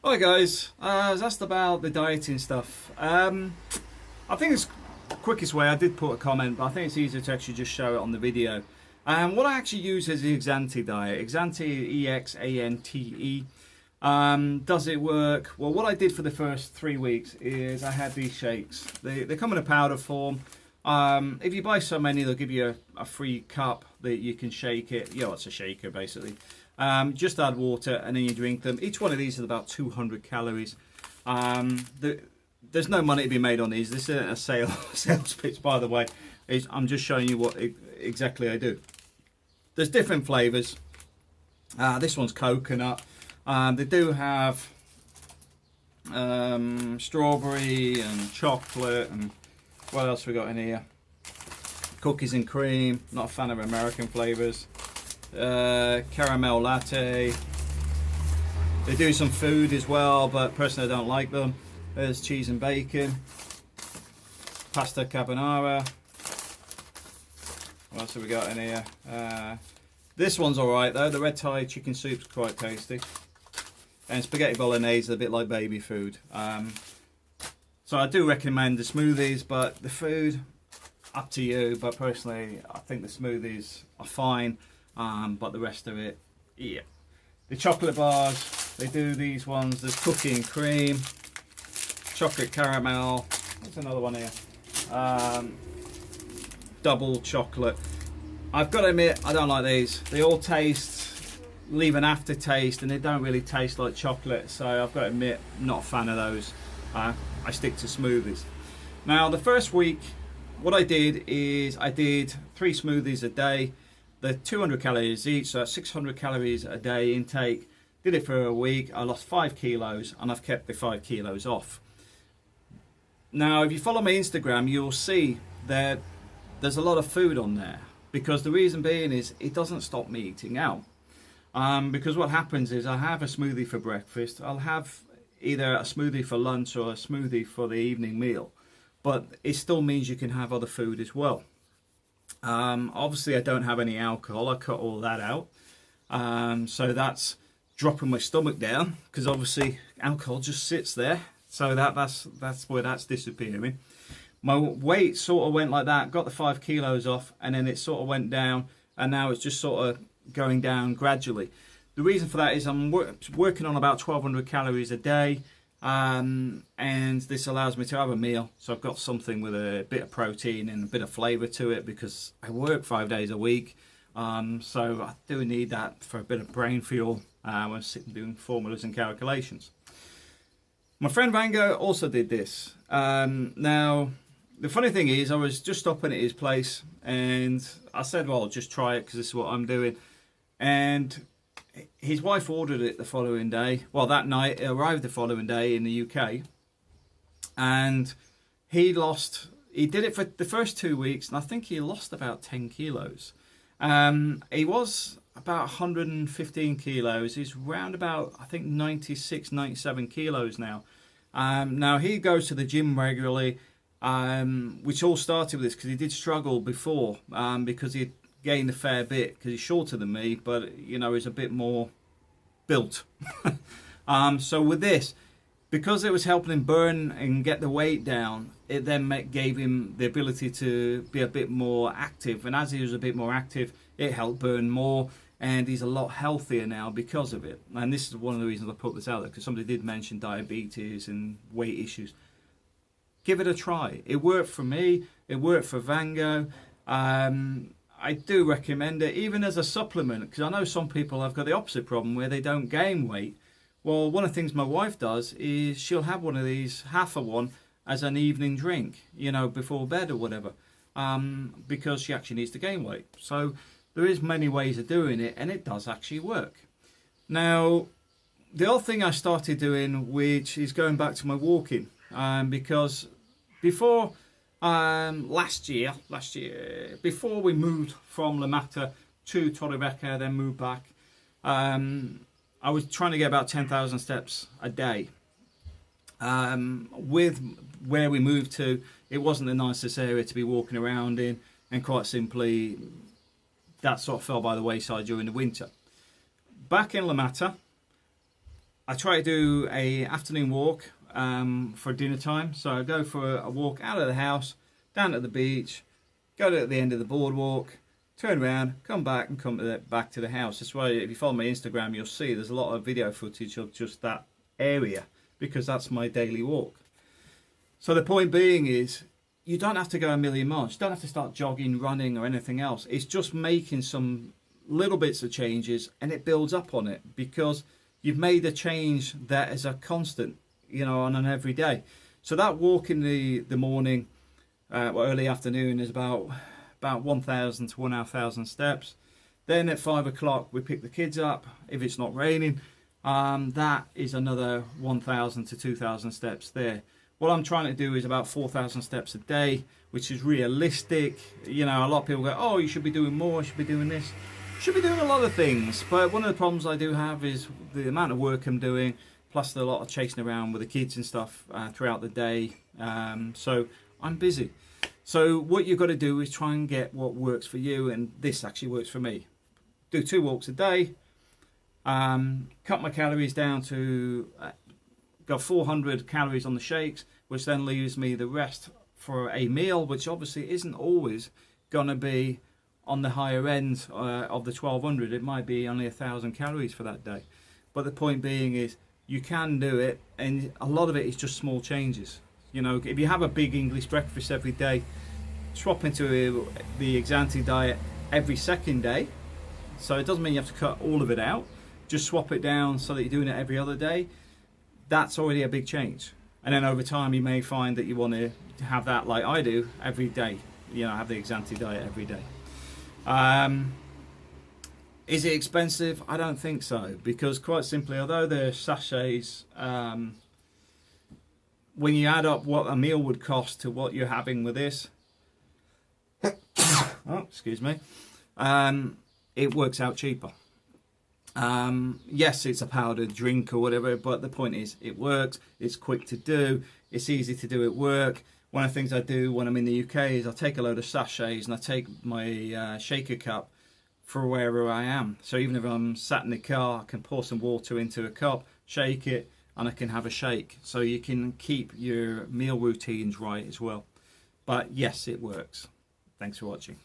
Hi guys, I was asked about the dieting stuff. I think it's the quickest way. I did put a comment, but I think it's easier to actually just show it on the video. What I actually use is the Exante diet. Exante, E-X-A-N-T-E. Does it work? Well, what I did for the first 3 weeks is I had these shakes. They come in a powder form. If you buy so many, they'll give you a free cup that you can shake it. You know, it's a shaker basically. Just add water and then you drink them. Each one of these is about 200 calories. There's no money to be made on these. This isn't a sales pitch, by the way. I'm just showing you what exactly I do. There's different flavors. This one's coconut. They do have strawberry and chocolate, and what else we got in here? Cookies and cream. Not a fan of American flavors. Caramel latte. They do some food as well, but personally I don't like them. There's cheese and bacon. Pasta carbonara. What else have we got in here? This one's alright though. The red Thai chicken soup's quite tasty. And spaghetti bolognese is a bit like baby food. So I do recommend the smoothies, but the food, up to you. But personally, I think the smoothies are fine. But the rest of it, yeah. The chocolate bars, they do these ones. There's cookie and cream, chocolate caramel. What's another one here? Double chocolate. I've got to admit, I don't like these. They all leave an aftertaste, and they don't really taste like chocolate. So I've got to admit, not a fan of those. I stick to smoothies. Now, the first week, what I did is I did 3 smoothies a day. They're 200 calories each, so that's 600 calories a day intake. Did it for a week. I lost 5 kilos, and I've kept the 5 kilos off. Now, if you follow my Instagram, you'll see that there's a lot of food on there, because the reason being is it doesn't stop me eating out. Because what happens is I have a smoothie for breakfast. I'll have either a smoothie for lunch or a smoothie for the evening meal, but it still means you can have other food as well. Obviously I don't have any alcohol. I cut all that out. So that's dropping my stomach down, because obviously alcohol just sits there. So that's where that's disappearing. My weight sort of went like that, got the 5 kilos off, and then it sort of went down, and now it's just sort of going down gradually. The reason for that is I'm working on about 1200 calories a day. And this allows me to have a meal, so I've got something with a bit of protein and a bit of flavour to it, because I work 5 days a week, so I do need that for a bit of brain fuel when I'm sitting doing formulas and calculations. My friend Vango also did this. Now the funny thing is, I was just stopping at his place and I said, well, I'll just try it because this is what I'm doing. And his wife ordered it the following day. Well, that night, it arrived the following day in the UK. And he did it for the first 2 weeks, and I think he lost about 10 kilos. He was about 115 kilos. He's around about, I think, 96, 97 kilos now. Now, he goes to the gym regularly, which all started with this because he did struggle before, because he gained a fair bit, because he's shorter than me, but you know, he's a bit more built. So with this, because it was helping him burn and get the weight down, it then gave him the ability to be a bit more active, and as he was a bit more active, it helped burn more, and he's a lot healthier now because of it. And this is one of the reasons I put this out there, because somebody did mention diabetes and weight issues. Give it a try. It worked for me, it worked for Vango. I do recommend it, even as a supplement, because I know some people have got the opposite problem where they don't gain weight. Well, one of the things my wife does is she'll have one of these, half of one, as an evening drink, you know, before bed or whatever, because she actually needs to gain weight. So there is many ways of doing it, and it does actually work. Now, the other thing I started doing, which is going back to my walking, because before... last year, before we moved from La Mata to Torrevieja, then moved back, I was trying to get about 10,000 steps a day. With where we moved to, it wasn't the nicest area to be walking around in, and quite simply, that sort of fell by the wayside during the winter. Back in La Mata, I try to do a afternoon walk for dinner time. So I go for a walk out of the house, down to the beach, go to the end of the boardwalk, turn around, come back and come back to the house. That's why if you follow my Instagram, you'll see there's a lot of video footage of just that area, because that's my daily walk. So the point being is, you don't have to go a million miles. You don't have to start jogging, running or anything else. It's just making some little bits of changes, and it builds up on it, because you've made a change that is a constant, on an everyday. So that walk in the morning, early afternoon, is about 1,000 to 1,500 steps. Then at 5 o'clock we pick the kids up, if it's not raining. That is another 1,000 to 2,000 steps there. What I'm trying to do is about 4,000 steps a day, which is realistic. A lot of people go, oh, you should be doing more, you should be doing this. Should be doing a lot of things, but one of the problems I do have is the amount of work I'm doing, plus a lot of chasing around with the kids and stuff throughout the day. So I'm busy. So what you've got to do is try and get what works for you, and this actually works for me. Do 2 walks a day, cut my calories down to got 400 calories on the shakes, which then leaves me the rest for a meal, which obviously isn't always going to be on the higher end of the 1,200. It might be only 1,000 calories for that day. But the point being is, you can do it, and a lot of it is just small changes. If you have a big English breakfast every day, swap into the Exante diet every second day. So it doesn't mean you have to cut all of it out. Just swap it down so that you're doing it every other day. That's already a big change. And then over time you may find that you want to have that, like I do, every day. Have the Exante diet every day. Is it expensive? I don't think so, because quite simply, although they're sachets, when you add up what a meal would cost to what you're having with this, excuse me, it works out cheaper. Yes, it's a powdered drink or whatever, but the point is, it works, it's quick to do, it's easy to do at work. One of the things I do when I'm in the UK is I take a load of sachets and I take my shaker cup for wherever I am. So even if I'm sat in the car, I can pour some water into a cup, shake it, and I can have a shake. So you can keep your meal routines right as well. But yes, it works. Thanks for watching.